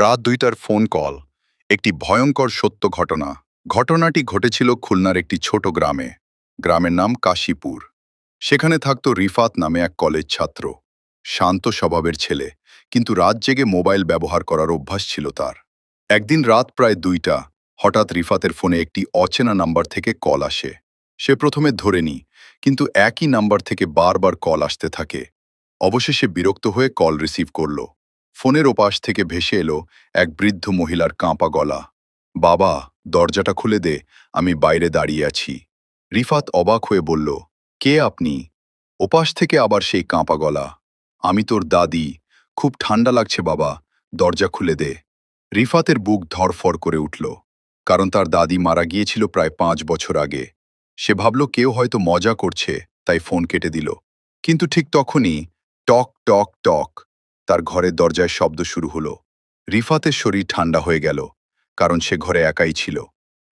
রাত ২টার phone call. একটি ভয়ঙ্কর সত্য ঘটনা। ঘটনাটি ঘটেছিল খুলনার একটি ছোট গ্রামে। গ্রামের নাম কাশীপুর। সেখানে থাকত রিফাত নামে এক কলেজ ছাত্র। শান্ত স্বভাবের ছেলে, কিন্তু রাত জেগে মোবাইল ব্যবহার করার অভ্যাস ছিল তার। একদিন রাত প্রায় ২টা, হঠাৎ রিফাতের ফোনে একটি অচেনা নাম্বার থেকে কল আসে। সে প্রথমে ধরেনি, কিন্তু একই নাম্বার থেকে বারবার কল আসতে থাকে। অবশেষে বিরক্ত হয়ে কল রিসিভ করল। ফোনের ওপাশ থেকে ভেসে এলো এক বৃদ্ধ মহিলার কাঁপা গলা। বাবা, দরজাটা খুলে দে, আমি বাইরে দাঁড়িয়ে আছি। রিফাত অবাক হয়ে বলল, কে আপনি? ওপাশ থেকে আবার সেই কাঁপা গলা, আমি তোর দাদি। খুব ঠান্ডা লাগছে বাবা, দরজা খুলে দে। রিফাতের বুক ধড়ফড় করে উঠল, কারণ তার দাদি মারা গিয়েছিল প্রায় ৫ বছর আগে। সে ভাবল কেউ হয়তো মজা করছে, তাই ফোন কেটে দিল। কিন্তু ঠিক তখনই টক টক টক তার ঘরের দরজায় শব্দ শুরু হলো। রিফাতের শরীর ঠান্ডা হয়ে গেল, কারণ সে ঘরে একাই ছিল।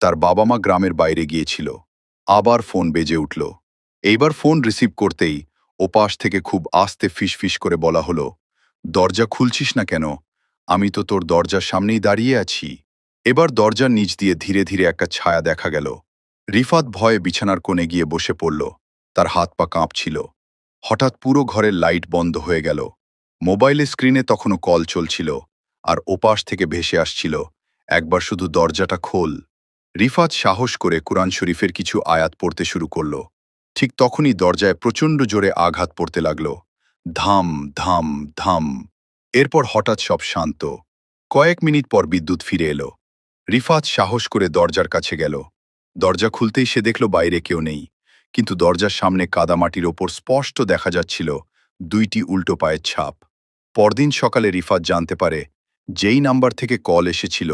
তার বাবা মা গ্রামের বাইরে গিয়েছিল। আবার ফোন বেজে উঠল। এইবার ফোন রিসিভ করতেই ওপাশ থেকে খুব আস্তে ফিসফিস করে বলা হলো, দরজা খুলছিস না কেন? আমি তো তোর দরজার সামনেই দাঁড়িয়ে আছি। এবার দরজার নিচ দিয়ে ধীরে ধীরে একটা ছায়া দেখা গেল। রিফাত ভয়ে বিছানার কোণে গিয়ে বসে পড়ল। তার হাত পা কাঁপছিল। হঠাৎ পুরো ঘরের লাইট বন্ধ হয়ে গেল। মোবাইলের স্ক্রিনে তখনও কল চলছিল, আর ওপাশ থেকে ভেসে আসছিল, একবার শুধু দরজাটা খোল। রিফাত সাহস করে কুরআন শরীফের কিছু আয়াত পড়তে শুরু করল। ঠিক তখনই দরজায় প্রচণ্ড জোরে আঘাত পড়তে লাগল। ধাম ধাম ধাম। এরপর হঠাৎ সব শান্ত। কয়েক মিনিট পর বিদ্যুৎ ফিরে এলো। রিফাত সাহস করে দরজার কাছে গেল। দরজা খুলতেই সে দেখল বাইরে কেউ নেই, কিন্তু দরজার সামনে কাদামাটির ওপর স্পষ্ট দেখা যাচ্ছিল ২টি উল্টো পায়ের ছাপ। পরদিন সকালে রিফাত জানতে পারে, যেই নাম্বার থেকে কল এসেছিল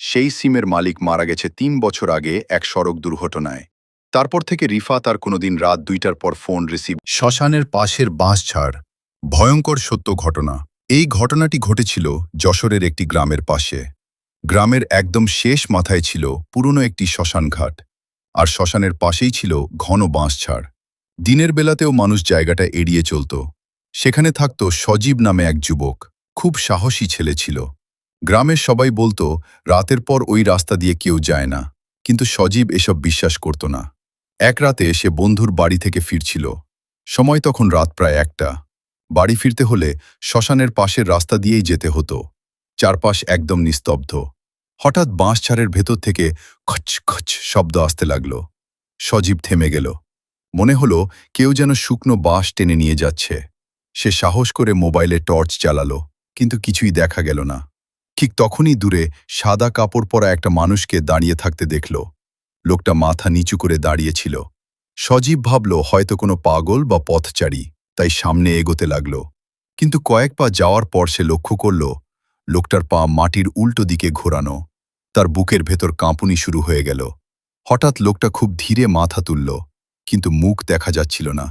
সেই সিমের মালিক মারা গেছে ৩ বছর আগে এক সড়ক দুর্ঘটনায়। তারপর থেকে রিফাত আর কোনোদিন রাত ২টার পর ফোন রিসিভ। শ্মশানের পাশের বাঁশঝাড়। ভয়ঙ্কর সত্য ঘটনা। এই ঘটনাটি ঘটেছিল যশোরের একটি গ্রামের পাশে। গ্রামের একদম শেষ মাথায় ছিল পুরনো একটি শ্মশানঘাট, আর শ্মশানের পাশেই ছিল ঘন বাঁশঝাড়। দিনের বেলাতেও মানুষ জায়গাটা এড়িয়ে চলত। সেখানে থাকত সজীব নামে এক যুবক। খুব সাহসী ছেলে ছিল। গ্রামের সবাই বলতো রাতের পর ওই রাস্তা দিয়ে কেউ যায় না, কিন্তু সজীব এসব বিশ্বাস করত না। এক রাতে সে বন্ধুর বাড়ি থেকে ফিরছিল। সময় তখন রাত প্রায় ১টা। বাড়ি ফিরতে হলে শ্মশানের পাশের রাস্তা দিয়েই যেতে হতো। চারপাশ একদম নিস্তব্ধ। হঠাৎ বাঁশঝাড়ের ভেতর থেকে খচ খচ শব্দ আসতে লাগল। সজীব থেমে গেল। মনে হলো কেউ যেন শুকনো বাঁশ টেনে নিয়ে যাচ্ছে। সে সাহস করে মোবাইলে টর্চ জ্বালালো, কিন্তু কিছুই দেখা গেল না। ঠিক তখনই দূরে সাদা কাপড় পরা একটা মানুষকে দাঁড়িয়ে থাকতে দেখল। লোকটা মাথা নিচু করে দাঁড়িয়েছিল। সজীব ভাবল হয়তো কোনো পাগল বা পথচারী, তাই সামনে এগোতে লাগল। কিন্তু কয়েক পা যাওয়ার পর সে লক্ষ্য করল লোকটার পা মাটির উল্টো দিকে ঘোরানো। তার বুকের ভেতর কাঁপুনি শুরু হয়ে গেল। হঠাৎ লোকটা খুব ধীরে মাথা তুলল, কিন্তু মুখ দেখা যাচ্ছিল না।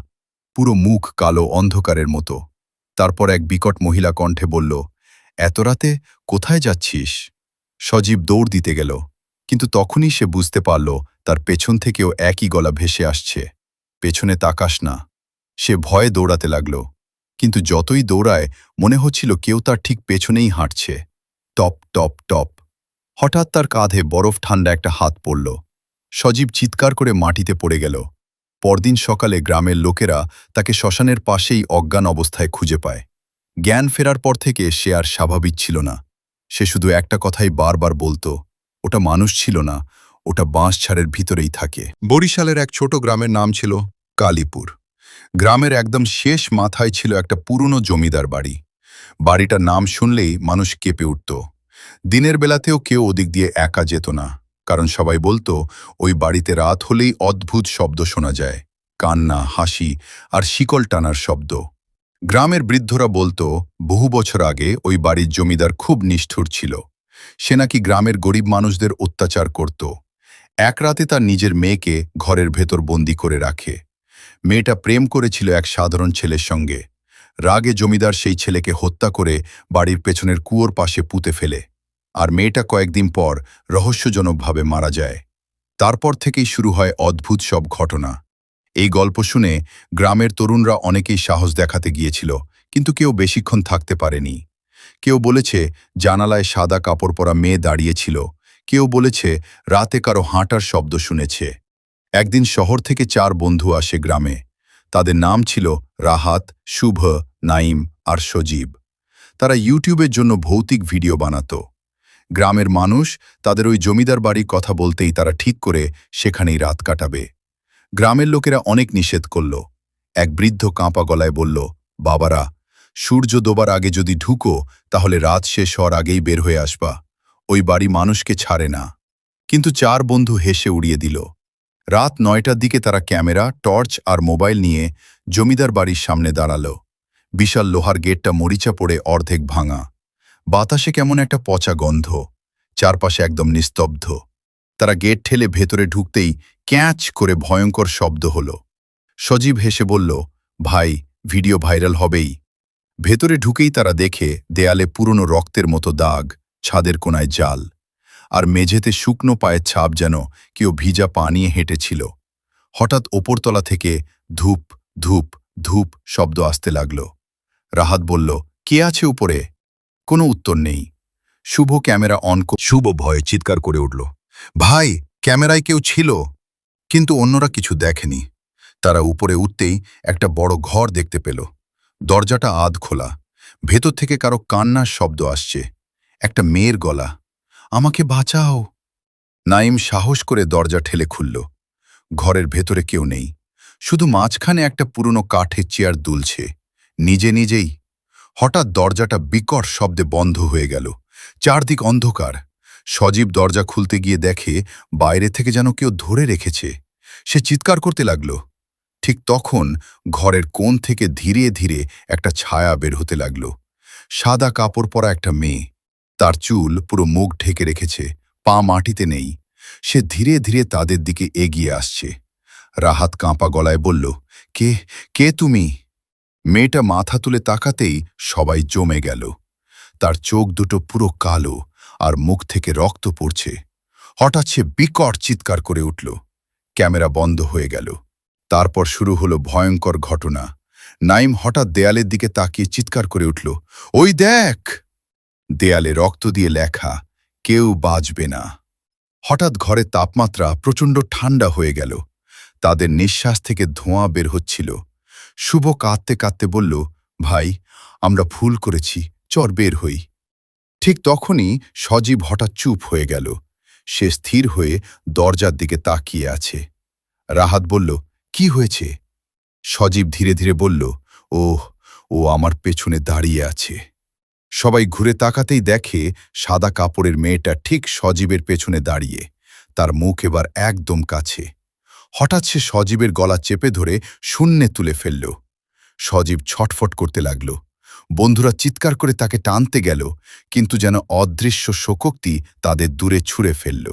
পুরো মুখ কালো অন্ধকারের মতো। তারপর এক বিকট মহিলা কণ্ঠে বলল, এত রাতে কোথায় যাচ্ছিস? সজীব দৌড় দিতে গেল, কিন্তু তখনই সে বুঝতে পারল তার পেছন থেকেও একই গলা ভেসে আসছে, পেছনে তাকাস না। সে ভয়ে দৌড়াতে লাগল, কিন্তু যতই দৌড়ায় মনে হচ্ছিল কেউ তার ঠিক পেছনেই হাঁটছে। Top top top. হঠাৎ তার কাঁধে বরফ ঠান্ডা একটা হাত পড়ল। সজীব চিৎকার করে মাটিতে পড়ে গেল। পরদিন সকালে গ্রামের লোকেরা তাকে শ্মশানের পাশেই অজ্ঞান অবস্থায় খুঁজে পায়। জ্ঞান ফেরার পর থেকে সে আর স্বাভাবিক ছিল না। সে শুধু একটা কথাই বারবার বলতো, ওটা মানুষ ছিল না, ওটা বাঁশঝাড়ের ভিতরেই থাকে। বরিশালের এক ছোট গ্রামের নাম ছিল কালীপুর। গ্রামের একদম শেষ মাথায় ছিল একটা পুরনো জমিদার বাড়ি। বাড়িটার নাম শুনলেই মানুষ কেঁপে উঠত। দিনের বেলাতেও কেউ ওদিক দিয়ে একা যেত না, কারণ সবাই বলতো ওই বাড়িতে রাত হলেই অদ্ভুত শব্দ শোনা যায়, কান্না, হাসি আর শিকল টানার শব্দ। গ্রামের বৃদ্ধরা বলতো বহু বছর আগে ওই বাড়ির জমিদার খুব নিষ্ঠুর ছিল। সে নাকি গ্রামের গরিব মানুষদের অত্যাচার করত। এক রাতে তার নিজের মেয়েকে ঘরের ভেতর বন্দি করে রাখে। মেয়েটা প্রেম করেছিল এক সাধারণ ছেলের সঙ্গে। রাগে জমিদার সেই ছেলেকে হত্যা করে বাড়ির পেছনের কুয়োর পাশে পুঁতে ফেলে, আর মেয়েটা কয়েকদিন পর রহস্যজনকভাবে মারা যায়। তারপর থেকেই শুরু হয় অদ্ভুত সব ঘটনা। এই গল্প শুনে গ্রামের তরুণরা অনেকেই সাহস দেখাতে গিয়েছিল, কিন্তু কেউ বেশিক্ষণ থাকতে পারেনি। কেউ বলেছে জানালায় সাদা কাপড় পরা মেয়ে দাঁড়িয়েছিল, কেউ বলেছে রাতে কারো হাঁটার শব্দ শুনেছে। একদিন শহর থেকে 4 বন্ধু আসে গ্রামে। তাদের নাম ছিল রাহাত, শুভ, নাইম আর সজীব। তারা ইউটিউবের জন্য ভৌতিক ভিডিও বানাতো। গ্রামের মানুষ তাদের ওই জমিদার বাড়ির কথা বলতেই তারা ঠিক করে সেখানেই রাত কাটাবে। গ্রামের লোকেরা অনেক নিষেধ করল। এক বৃদ্ধ কাঁপা গলায় বলল, বাবারা, সূর্য ডোবার আগে যদি ঢুকো তাহলে রাত শেষ হওয়ার আগেই বের হয়ে আসবা। ওই বাড়ি মানুষকে ছাড়ে না। কিন্তু 4 বন্ধু হেসে উড়িয়ে দিল। রাত 9টার দিকে তারা ক্যামেরা, টর্চ আর মোবাইল নিয়ে জমিদার বাড়ির সামনে দাঁড়ালো। বিশাল লোহার গেটটা মরিচা পড়ে অর্ধেক ভাঙা। বাতাসে কেমন একটা পচা গন্ধ। চারপাশে একদম নিস্তব্ধ। তারা গেট ঠেলে ভেতরে ঢুকতেই ক্যাঁচ করে ভয়ঙ্কর শব্দ হলো। সজীব হেসে বলল, ভাই, ভিডিও ভাইরাল হবেই। ভেতরে ঢুকেই তারা দেখে দেয়ালে পুরনো রক্তের মতো দাগ, ছাদের কোনায় জাল, আর মেঝেতে শুকনো পায়ের ছাপ, যেন কেউ ভিজা পা নিয়ে হেঁটেছিল। হঠাৎ ওপরতলা থেকে ধূপ ধূপ ধূপ শব্দ আসতে লাগল। রাহাত বলল, কে আছে উপরে? কোনো উত্তর নেই। শুভ ক্যামেরা শুভ ভয়ে চিৎকার করে উঠল, ভাই, ক্যামেরায় কেউ ছিল। কিন্তু অন্যরা কিছু দেখেনি। তারা উপরে উঠতেই একটা বড় ঘর দেখতে পেল। দরজাটা আধ খোলা। ভেতর থেকে কারো কান্নার শব্দ আসছে। একটা মেয়ের গলা, আমাকে বাঁচাও। নাইম সাহস করে দরজা ঠেলে খুলল। ঘরের ভেতরে কেউ নেই, শুধু মাঝখানে একটা পুরনো কাঠের চেয়ার দুলছে নিজে নিজেই। হঠাৎ দরজাটা বিকট শব্দে বন্ধ হয়ে গেল। চারদিক অন্ধকার। সজীব দরজা খুলতে গিয়ে দেখে বাইরে থেকে যেন কেউ ধরে রেখেছে। সে চিৎকার করতে লাগল। ঠিক তখন ঘরের কোণ থেকে ধীরে ধীরে একটা ছায়া বের হতে লাগল। সাদা কাপড় পরা একটা মেয়ে। তার চুল পুরো মুখ ঢেকে রেখেছে, পা মাটিতে নেই। সে ধীরে ধীরে তাদের দিকে এগিয়ে আসছে। রাহাত কাঁপা গলায় বলল, কে কে তুমি? মেয়েটা মাথা তুলে তাকাতেই সবাই জমে গেল। তার চোখ দুটো পুরো কালো আর মুখ থেকে রক্ত পড়ছে। হঠাৎ সে বিকট চিৎকার করে উঠল। ক্যামেরা বন্ধ হয়ে গেল। তারপর শুরু হলো ভয়ঙ্কর ঘটনা। নাইম হঠাৎ দেয়ালের দিকে তাকিয়ে চিৎকার করে উঠল, ওই দেখ! দেয়ালে রক্ত দিয়ে লেখা, কেউ বাঁচবে না। হঠাৎ ঘরের তাপমাত্রা প্রচণ্ড ঠান্ডা হয়ে গেল। তাদের নিঃশ্বাস থেকে ধোঁয়া বের হচ্ছিল। শুভ কাঁদতে কাঁদতে বলল, ভাই, আমরা ভুল করেছি, চর বের হই। ঠিক তখনই সজীব হঠাৎ চুপ হয়ে গেল। সে স্থির হয়ে দরজার দিকে তাকিয়ে আছে। রাহাত বলল, কি হয়েছে? সজীব ধীরে ধীরে বলল, ওহ, ও আমার পেছনে দাঁড়িয়ে আছে। সবাই ঘুরে তাকাতেই দেখে সাদা কাপড়ের মেয়েটা ঠিক সজীবের পেছনে দাঁড়িয়ে, তার মুখ এবার একদম কাছে। হঠাৎ সে সজীবের গলা চেপে ধরে শূন্যে তুলে ফেলল। সজীব ছটফট করতে লাগল। বন্ধুরা চিৎকার করে তাকে টানতে গেল, কিন্তু যেন অদৃশ্য শোকোক্তি তাদের দূরে ছুঁড়ে ফেলল।